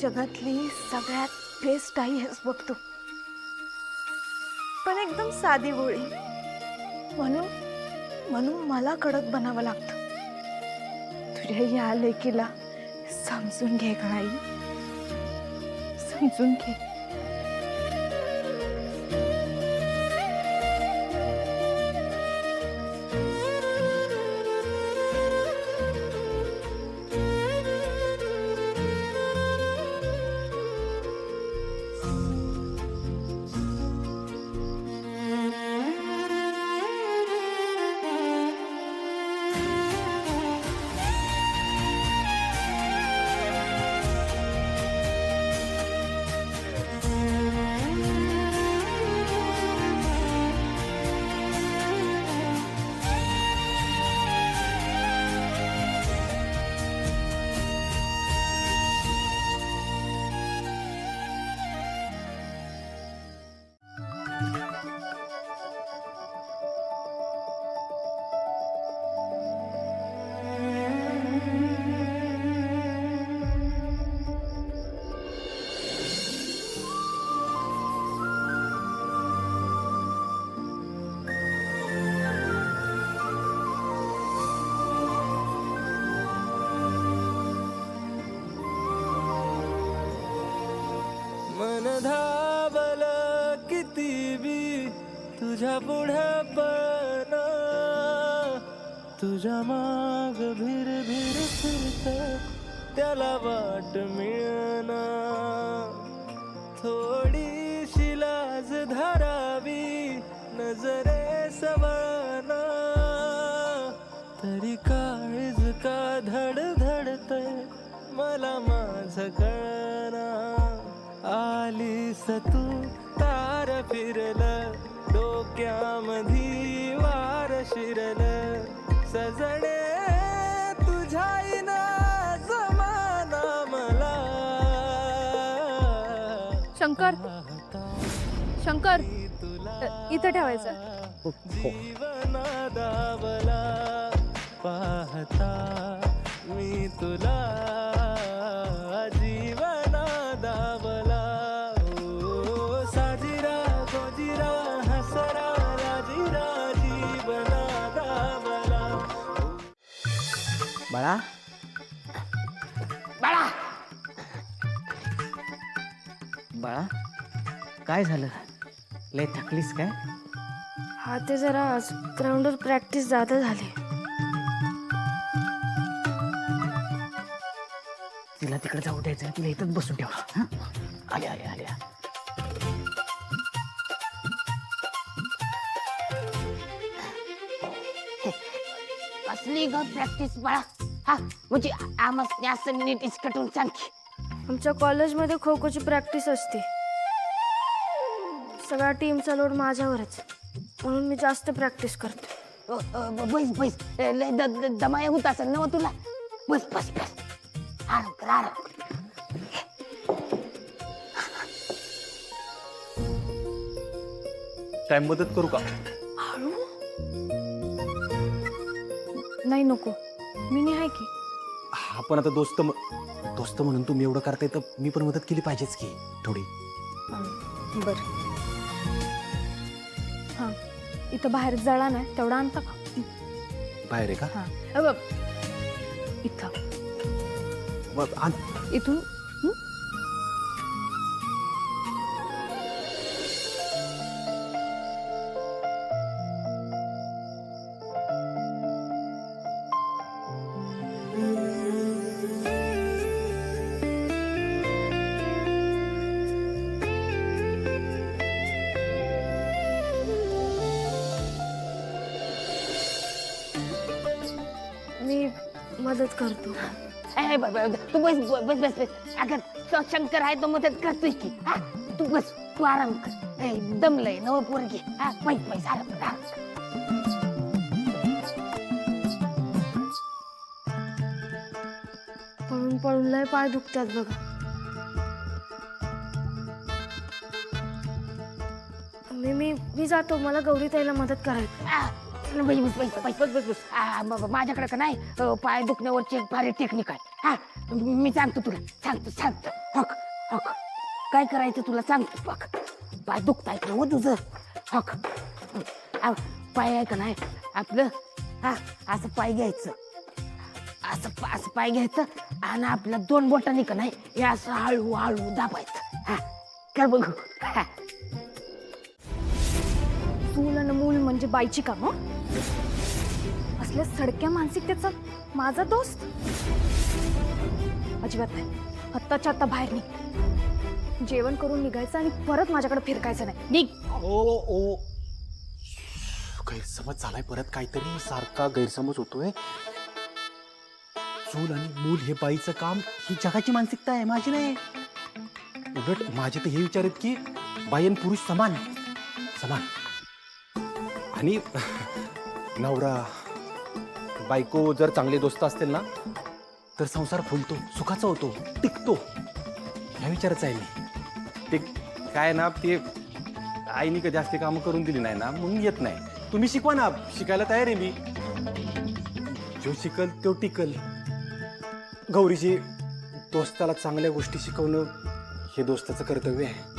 जगातली सगळ्यात best I आहेस बघ तू, पण एकदम साधी भोळी. म्हणून म्हणून मला कडक बनावं लागतं. तुझ्या या लेकीला समजून घे गं आई, समजून घे. मन धावल किती बी तुझ्या पुढे पण तुझ्या माग भिर भिर फिरत त्याला वाट मिळना. थोडीशी लाज धरावी नजरे सवळना, तरी काळीज का धडधडतय मला माझं कळना. आलीस तू तार फिरलं डोक्यामधी वार शिरलं, सजणे तुझ्या जमाना मला. शंकर, शंकर, इथं ठेवायचं. जीवना दावला पाहता मी तुला, जीवना दावला. ओ साजिरा गोजिरा हसरा राजिरा जीवना दावला. बाळा बाळा, बाळा काय झालं? लय थकलीस काय? हा, ते जरा ग्राउंडवर प्रॅक्टिस जादा झाली. तिला तिकडे जाऊ द्यायचं, तिला इथंच बसून ठेवा. हं? आल्या आल्या आल्या. कसली ग प्रॅक्टिस बाळा? हा म्हणजे आमसने असं नीट इसकटून सांग की. आमच्या कॉलेजमध्ये खो खोची प्रॅक्टिस असते. सगळ्या टीमचा लोड माझ्यावरच, म्हणून मी जास्त प्रॅक्टिस करते. बैस बैस, लय दमाय होत असेल ना तुला. बस बस बस, आराम कर आराम कर. काय मदत करू का? नाही नको, मी नाही आहे की. हा पण आता दोस्त म्हणून तुम्ही एवढं करताय तर मी पण मदत केली पाहिजेच की थोडी. बर, हां, इथं बाहेर जळा नाही तेवढा आणता का? बाहेर आहे का? हां, इथं मग आण. इथून. मी मदत करतो. तू बस बस बस बस. अगं तो शंकर आहे तो मदत करतोय की. हा तू बस, तू आराम कर. दमलंय नव पोरगी. हा पैस पैस आराम कर, आराम कर. पळून पळून लय पाय दुखतात बघा. मी जातो, मला गौरी ताईला मदत करायची. माझ्याकडे का नाही पाय दुखण्यावरची एक भारी टेक्निक आहे. हा मी सांगतो तुला सांगतो हक हक काय करायचं तुला सांगतो बघ पाय दुखतायत ना हो तुझं हक पाय आहे का नाही आपलं हा असं पाय घ्यायचं असं पाय घ्यायचं आणि आपल्या 2 बोटांनी का नाही हे असं हळू हळू दाबायचं हा कर बघू हा चूल आणि मूल म्हणजे बाईची काम असल्या सडक्या मानसिकतेचा माझा दोस्त अजिबात नाही. आत्ताच्या आता बाहेर निघ. जेवण करून निघायचं आणि परत माझ्याकडे फिरकायचं नाही. निघ. ओ गैरसमज झालाय परत काहीतरी सारखा गैरसमज होतोय. चूल आणि मूल हे बाईचं काम ही जगाची मानसिकता आहे माझी नाही. उलट माझे तर हे विचार आहेत की बाई आणि पुरुष समान आणि नवरा बायको जर चांगले दोस्त असतील ना तर संसार फुलतो सुखाचा होतो टिकतो ह्या विचाराचं आहे मी. ते काय ना ते आईने कधी असते कामं करून दिली नाही ना म्हणून येत नाही. तुम्ही शिकवा ना शिकायला तयार आहे मी. जो शिकल तो टिकल. गौरीची दोस्ताला चांगल्या गोष्टी शिकवणं हे दोस्ताचं कर्तव्य आहे.